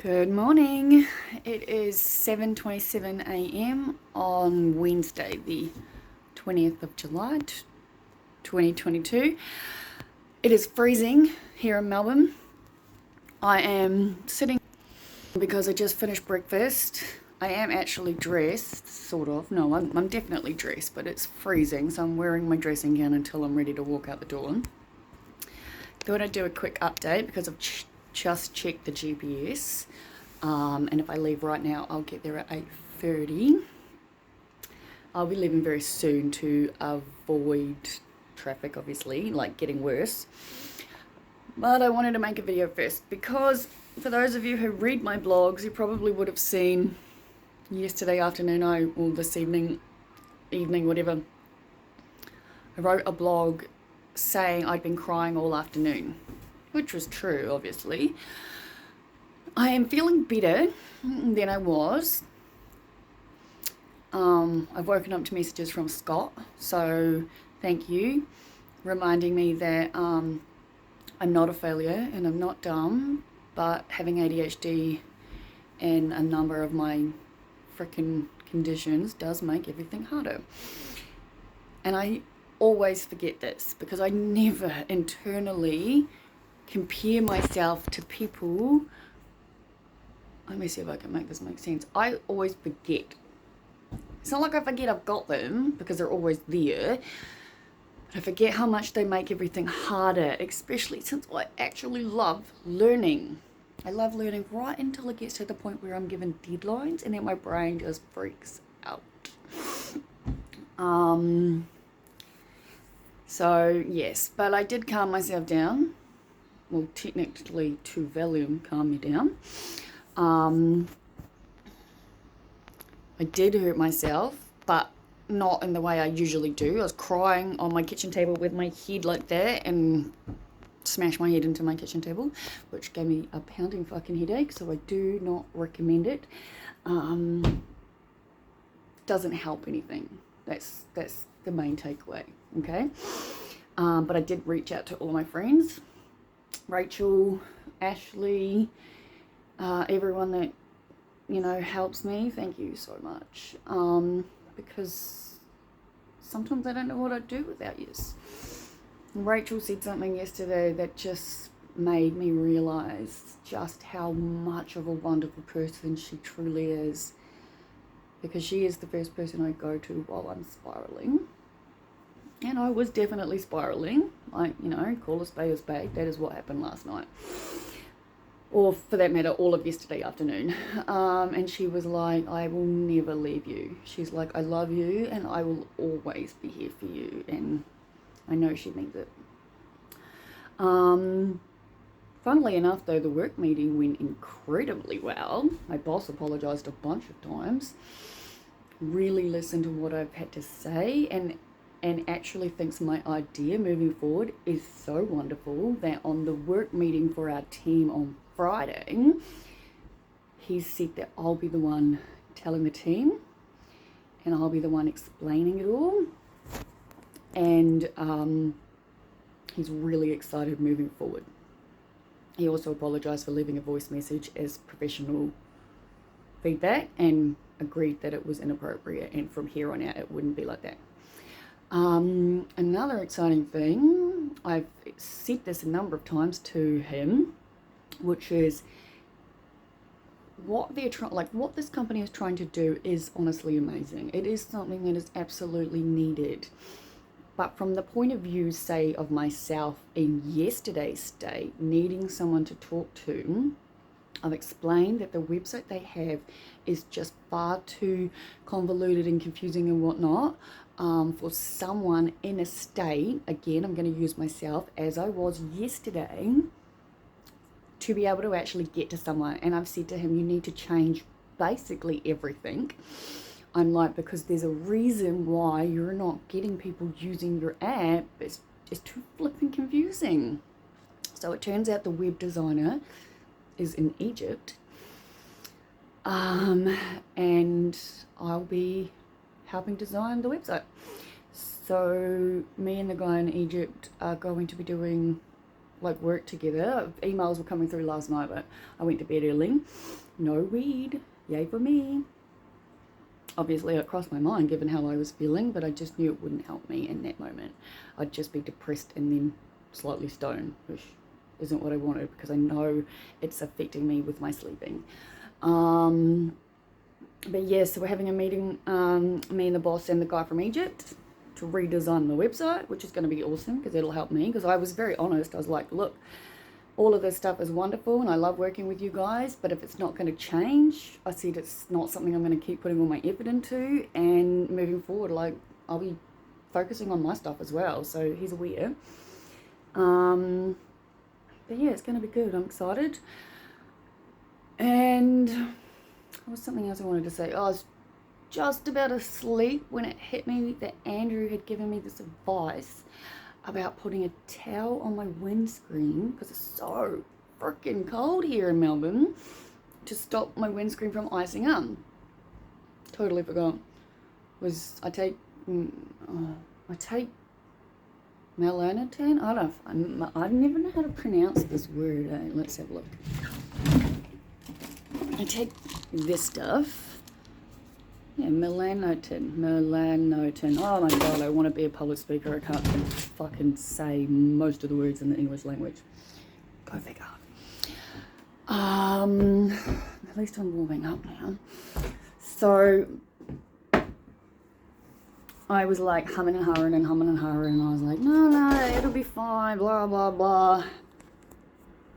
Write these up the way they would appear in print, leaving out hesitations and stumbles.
Good morning. It is 7:27 a.m. on Wednesday, the 20th of July, 2022. It is freezing here in Melbourne. I am sitting because I just finished breakfast. I am actually dressed, sort of. No, I'm definitely dressed, but it's freezing, so I'm wearing my dressing gown until I'm ready to walk out the door. Thought I'd do a quick update because I've just checked the GPS, and if I leave right now I'll get there at 8:30. I'll be leaving very soon to avoid traffic, obviously, like getting worse, but I wanted to make a video first because for those of you who read my blogs, you probably would have seen yesterday afternoon or this evening, whatever, I wrote a blog saying I'd been crying all afternoon, which was true, obviously. I am feeling better than I was. I've woken up to messages from Scott, so thank you, reminding me that I'm not a failure and I'm not dumb, but having ADHD and a number of my freaking conditions does make everything harder. And I always forget this because I never internally compare myself to people. Let me see if I can make this make sense. I always forget. It's not like I forget I've got them because they're always there. But I forget how much they make everything harder, especially since I actually love learning. I love learning right until it gets to the point where I'm given deadlines and then my brain just freaks out. So yes, but I did calm myself down. Well, technically to Valium calm me down. I did hurt myself, but not in the way I usually do. I was crying on my kitchen table with my head like that and smashed my head into my kitchen table, which gave me a pounding fucking headache, so I do not recommend it. Doesn't help anything. That's the main takeaway, okay? But I did reach out to all my friends, Rachel, Ashley, everyone that, helps me. Thank you so much. Because sometimes I don't know what I'd do without you. Rachel said something yesterday that just made me realize just how much of a wonderful person she truly is, because she is the first person I go to while I'm spiraling. And I was definitely spiraling. Call a spade. That is what happened last night. Or for that matter, all of yesterday afternoon. And she was like, I will never leave you. She's like, I love you and I will always be here for you. And I know she means it. Funnily enough, though, the work meeting went incredibly well. My boss apologized a bunch of times. Really listened to what I've had to say and actually thinks my idea moving forward is so wonderful that on the work meeting for our team on Friday, he said that I'll be the one telling the team and I'll be the one explaining it all. And he's really excited moving forward. He also apologized for leaving a voice message as professional feedback and agreed that it was inappropriate, and from here on out it wouldn't be like that. Another exciting thing, I've said this a number of times to him, which is what this company is trying to do is honestly amazing. It is something that is absolutely needed. But from the point of view, say, of myself in yesterday's state, needing someone to talk to, I've explained that the website they have is just far too convoluted and confusing and whatnot. For someone in a state, again, I'm going to use myself as I was yesterday, to be able to actually get to someone. And I've said to him, you need to change basically everything. I'm like, because there's a reason why you're not getting people using your app. It's too flipping confusing. So it turns out the web designer is in Egypt. And I'll be helping design the website. So me and the guy in Egypt are going to be doing like work together. Emails were coming through last night, but I went to bed early. No weed, yay for me. Obviously it crossed my mind given how I was feeling, but I just knew it wouldn't help me in that moment. I'd just be depressed and then slightly stoned, which isn't what I wanted, because I know it's affecting me with my sleeping. But yeah, so we're having a meeting, me and the boss and the guy from Egypt, to redesign the website, which is going to be awesome because it'll help me. Because I was very honest. I was like, look, all of this stuff is wonderful and I love working with you guys, but if it's not going to change, I said it's not something I'm going to keep putting all my effort into. And moving forward, like, I'll be focusing on my stuff as well. So he's aware. But yeah, it's going to be good. I'm excited. And there was something else I wanted to say. I was just about to sleep when it hit me that Andrew had given me this advice about putting a towel on my windscreen, because it's so freaking cold here in Melbourne, to stop my windscreen from icing up. Totally forgot. I take melanotan. I never know how to pronounce this word. Let's have a look. I take this stuff. Yeah, melanotan. Oh my god, I want to be a public speaker. I can't fucking say most of the words in the English language. Go figure. At least I'm warming up now. So I was like humming and hawing, and I was like, no, it'll be fine, blah, blah, blah.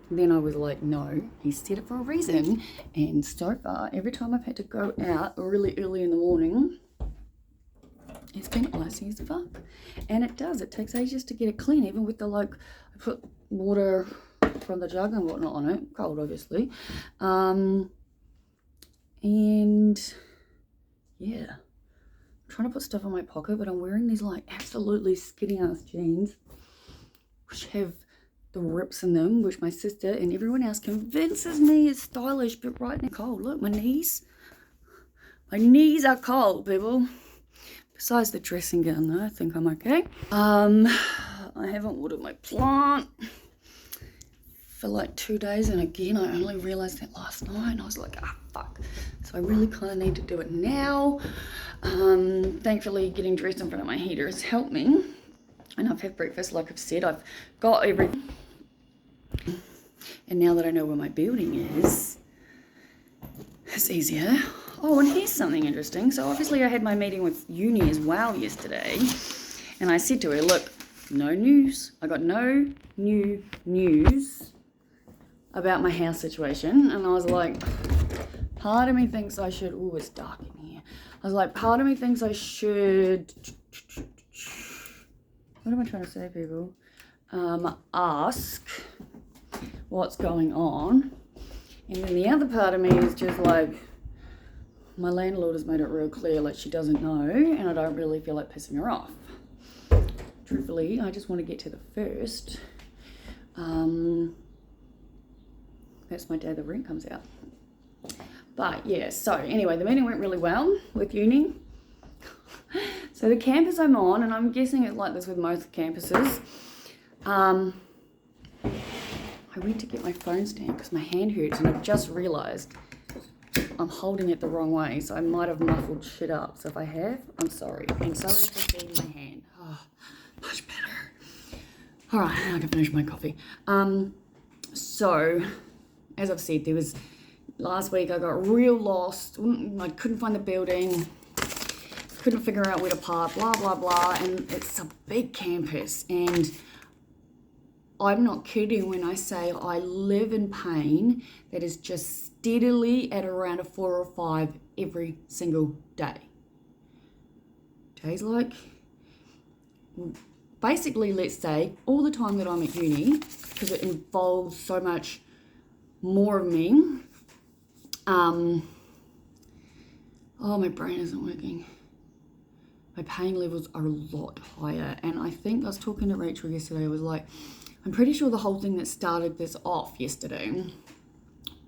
Then I was like, no, he said it for a reason. And so far, every time I've had to go out really early in the morning, it's been icy as fuck. And it does. It takes ages to get it clean, even with the, like, I put water from the jug and whatnot on it. Cold, obviously. And, yeah. I'm trying to put stuff in my pocket, but I'm wearing these, like, absolutely skinny-ass jeans, which have the rips in them, which my sister and everyone else convinces me is stylish, but right now cold. Look, my knees are cold, people. Besides the dressing gown though, I think I'm okay. I haven't watered my plant for like 2 days, and again I only realized that last night, and I was like, fuck. So I really kind of need to do it now. Thankfully getting dressed in front of my heater has helped me, and I've had breakfast. Like I've said, I've got everything. And now that I know where my building is, it's easier. Oh, and here's something interesting. So obviously I had my meeting with uni as well yesterday. And I said to her, look, no news. I got no new news about my house situation. And I was like, part of me thinks I should, oh, it's dark in here. I was like, part of me thinks I should, what am I trying to say, people? Ask what's going on. And then the other part of me is just like, my landlord has made it real clear, like, she doesn't know, and I don't really feel like pissing her off. Truthfully, I just want to get to the first. That's my day the rent comes out. But yeah, so anyway, the meeting went really well with uni. So the campus I'm on, and I'm guessing it's like this with most campuses, I went to get my phone stand because my hand hurts, and I've just realised I'm holding it the wrong way, so I might have muffled shit up. So if I have, I'm sorry. And sorry for being my hand. Oh, much better. All right, I can finish my coffee. So, as I've said, last week I got real lost. I couldn't find the building. Couldn't figure out where to park, blah, blah, blah. And it's a big campus, and I'm not kidding when I say I live in pain that is just steadily at around a 4 or 5 every single day. Days like, basically, let's say, all the time that I'm at uni, because it involves so much more of me. Oh, my brain isn't working. My pain levels are a lot higher. And I think I was talking to Rachel yesterday. I was like, I'm pretty sure the whole thing that started this off yesterday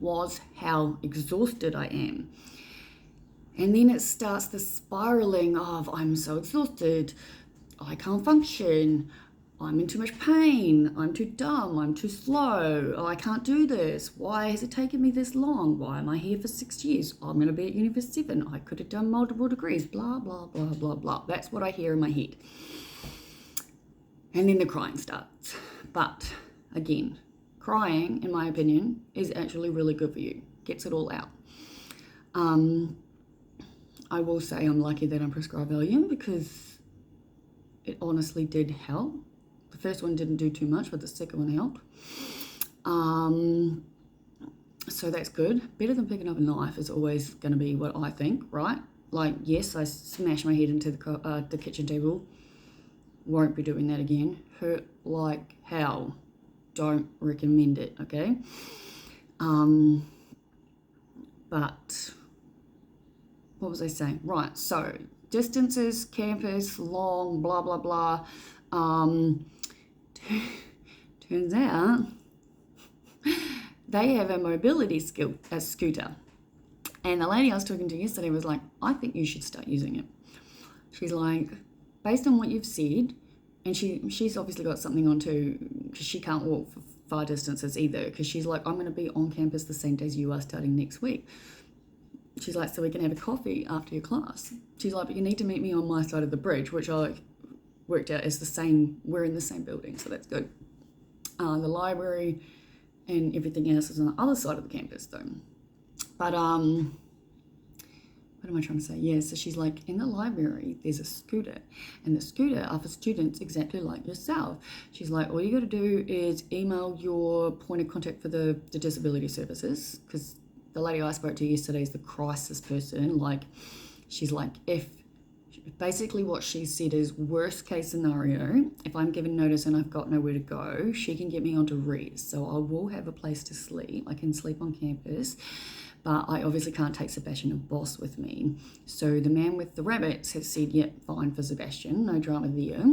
was how exhausted I am. And then it starts the spiraling of, I'm so exhausted, I can't function, I'm in too much pain, I'm too dumb, I'm too slow, oh, I can't do this, why has it taken me this long, why am I here for 6 years, I'm going to be at uni for 7, I could have done multiple degrees, blah, blah, blah, blah, blah. That's what I hear in my head. And then the crying starts. But again, crying, in my opinion, is actually really good for you. Gets it all out. I will say I'm lucky that I'm prescribed Valium because it honestly did help. The first one didn't do too much, but the second one helped. So that's good. Better than picking up a knife is always going to be what I think, right? Like, yes, I smashed my head into the kitchen table. Won't be doing that again. Hurt like hell. Don't recommend it, okay? But what was I saying? Right, so distances, campus, long, blah, blah, blah. Turns out they have a mobility scooter. And the lady I was talking to yesterday was like, I think you should start using it. She's like, based on what you've said, and she's obviously got something on too, because she can't walk for far distances either, because she's like, I'm going to be on campus the same days you are starting next week. She's like, so we can have a coffee after your class. She's like, but you need to meet me on my side of the bridge, which I worked out is the same, we're in the same building, so that's good. The library and everything else is on the other side of the campus though. But what am I trying to say? Yeah, so she's like, in the library, there's a scooter, and the scooter are for students exactly like yourself. She's like, all you got to do is email your point of contact for the disability services, because the lady I spoke to yesterday is the crisis person. Like, she's like, basically what she said is, worst case scenario, if I'm given notice and I've got nowhere to go, she can get me onto res. So I will have a place to sleep. I can sleep on campus. But I obviously can't take Sebastian and Boss with me. So the man with the rabbits has said, yep, fine for Sebastian, no drama there.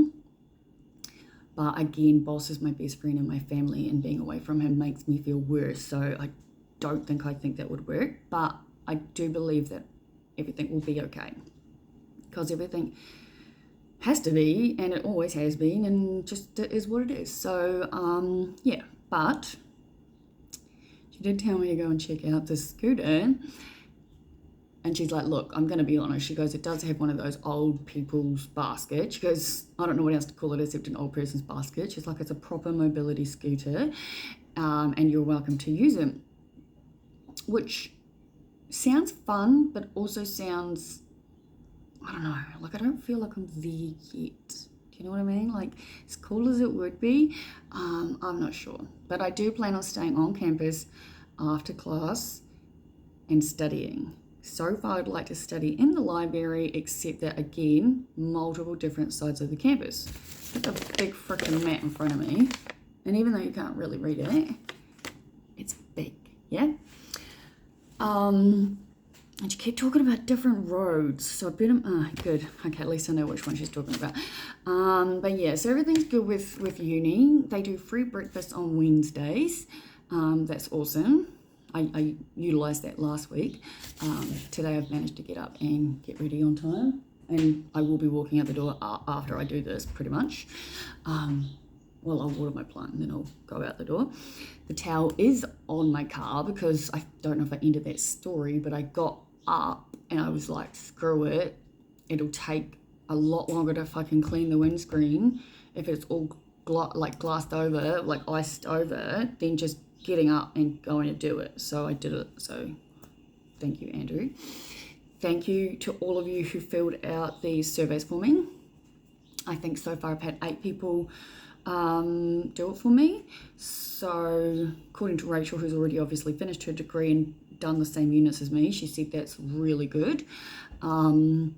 But again, Boss is my best friend and my family, and being away from him makes me feel worse. So I think that would work. But I do believe that everything will be okay. Because everything has to be, and it always has been, and just is what it is. So, yeah, but she did tell me to go and check out the scooter, and she's like, look, I'm going to be honest. She goes, it does have one of those old people's baskets. She goes, I don't know what else to call it except an old person's basket. She's like, it's a proper mobility scooter, and you're welcome to use it. Which sounds fun, but also sounds, I don't know, like I don't feel like I'm there yet. Do you know what I mean? Like, as cool as it would be, I'm not sure. But I do plan on staying on campus after class and studying. So far, I'd like to study in the library, except that, again, multiple different sides of the campus. I've got a big freaking map in front of me. And even though you can't really read it, it's big, yeah? And she kept talking about different roads, so I better, good, okay, at least I know which one she's talking about. But yeah, so everything's good with uni. They do free breakfast on Wednesdays. That's awesome. I utilised that last week. Today I've managed to get up and get ready on time, and I will be walking out the door after I do this, pretty much. Well, I'll water my plant and then I'll go out the door. The towel is on my car because I don't know if I ended that story, but I got up and I was like, screw it. It'll take a lot longer to fucking clean the windscreen if it's all glassed over, like iced over, than just getting up and going to do it. So I did it. So thank you, Andrew. Thank you to all of you who filled out these surveys for me. I think so far I've had 8 people do it for me. So according to Rachel, who's already obviously finished her degree and done the same units as me, she said that's really good. I'm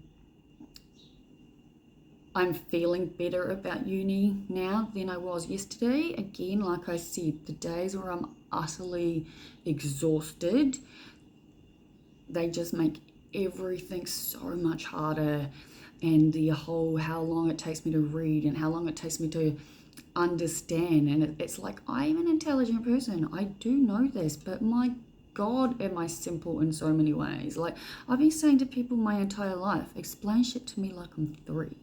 feeling better about uni now than I was yesterday. Again, like I said, the days where I'm utterly exhausted, they just make everything so much harder. And the whole how long it takes me to read and how long it takes me to understand, and it's like, I'm an intelligent person, I do know this, but my God, am I simple in so many ways. Like, I've been saying to people my entire life, explain shit to me like I'm 3.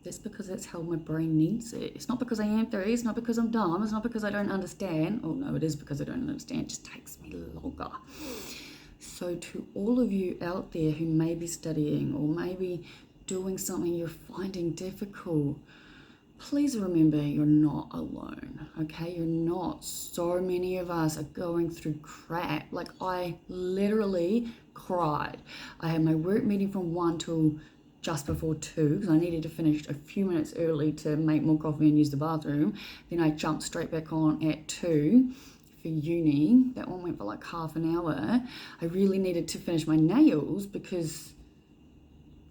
That's because that's how my brain needs it. It's not because I am 3, it's not because I'm dumb, it's not because I don't understand. Oh no, it is because I don't understand, it just takes me longer. So to all of you out there who may be studying or maybe doing something you're finding difficult, please remember you're not alone, okay? You're not. So many of us are going through crap. Like, I literally cried. I had my work meeting from 1 till just before 2 because I needed to finish a few minutes early to make more coffee and use the bathroom. Then I jumped straight back on at 2 for uni. That one went for like half an hour. I really needed to finish my nails because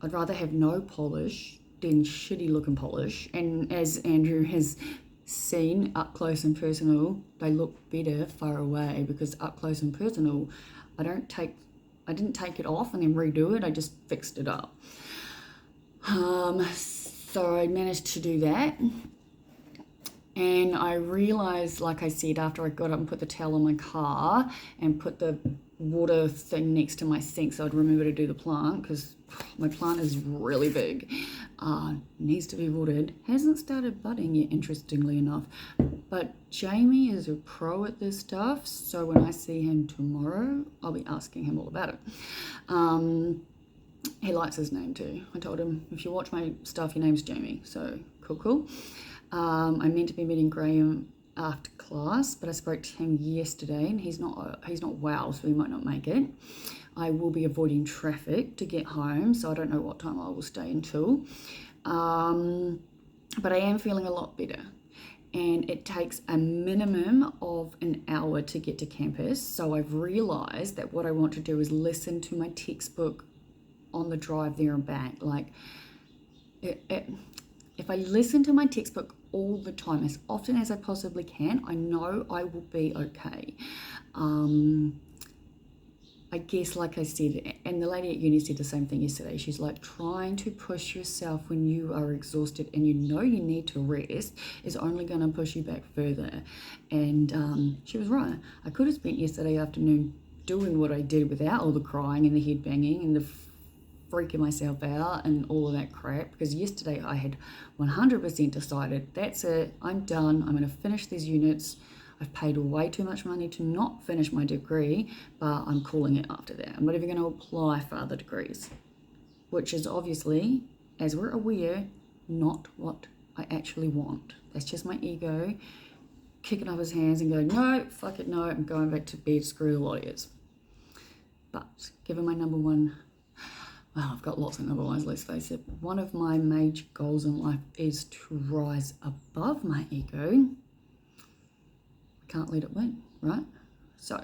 I'd rather have no polish than shitty looking polish. And as Andrew has seen up close and personal, they look better far away because up close and personal, I didn't take it off and then redo it. I just fixed it up. So I managed to do that. And I realized, like I said, after I got up and put the towel on my car and put the water thing next to my sink so I'd remember to do the plant, because my plant is really big, needs to be watered. Hasn't started budding yet, interestingly enough. But Jamie is a pro at this stuff, so when I see him tomorrow, I'll be asking him all about it. He likes his name too. I told him, if you watch my stuff, your name's Jamie. So cool. I meant to be meeting Graham after class, but I spoke to him yesterday and he's not well, so he might not make it. I will be avoiding traffic to get home, so I don't know what time I will stay until. But I am feeling a lot better. And it takes a minimum of an hour to get to campus. So I've realized that what I want to do is listen to my textbook on the drive there and back. Like, if I listen to my textbook all the time, as often as I possibly can, I know I will be okay. I guess, like I said, and the lady at uni said the same thing yesterday, she's like, trying to push yourself when you are exhausted and you know you need to rest is only going to push you back further. And she was right. I could have spent yesterday afternoon doing what I did without all the crying and the head banging and the freaking myself out and all of that crap, because yesterday I had 100% decided, that's it, I'm done, I'm going to finish these units. I've paid way too much money to not finish my degree, but I'm calling it after that. I'm not even going to apply for other degrees, which is obviously, as we're aware, not what I actually want. That's just my ego kicking up his hands and going, no, fuck it, no, I'm going back to bed, screw the lawyers. But given my number one, well, I've got lots of number ones, let's face it, one of my major goals in life is to rise above my ego. Can't let it win, right? So,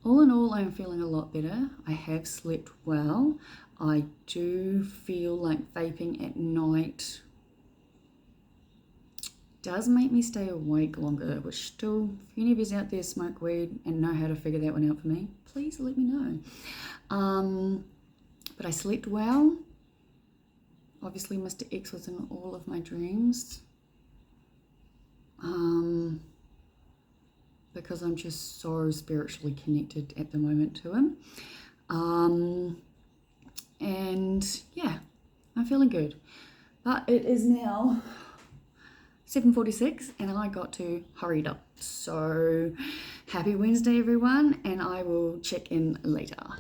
all in all, I'm feeling a lot better. I have slept well. I do feel like vaping at night does make me stay awake longer, which still, if any of you out there smoke weed and know how to figure that one out for me, please let me know. But I slept well. Obviously, Mr. X was in all of my dreams. Because I'm just so spiritually connected at the moment to him. And yeah, I'm feeling good. But it is now 7:46 and I got to hurry it up. So happy Wednesday, everyone, and I will check in later.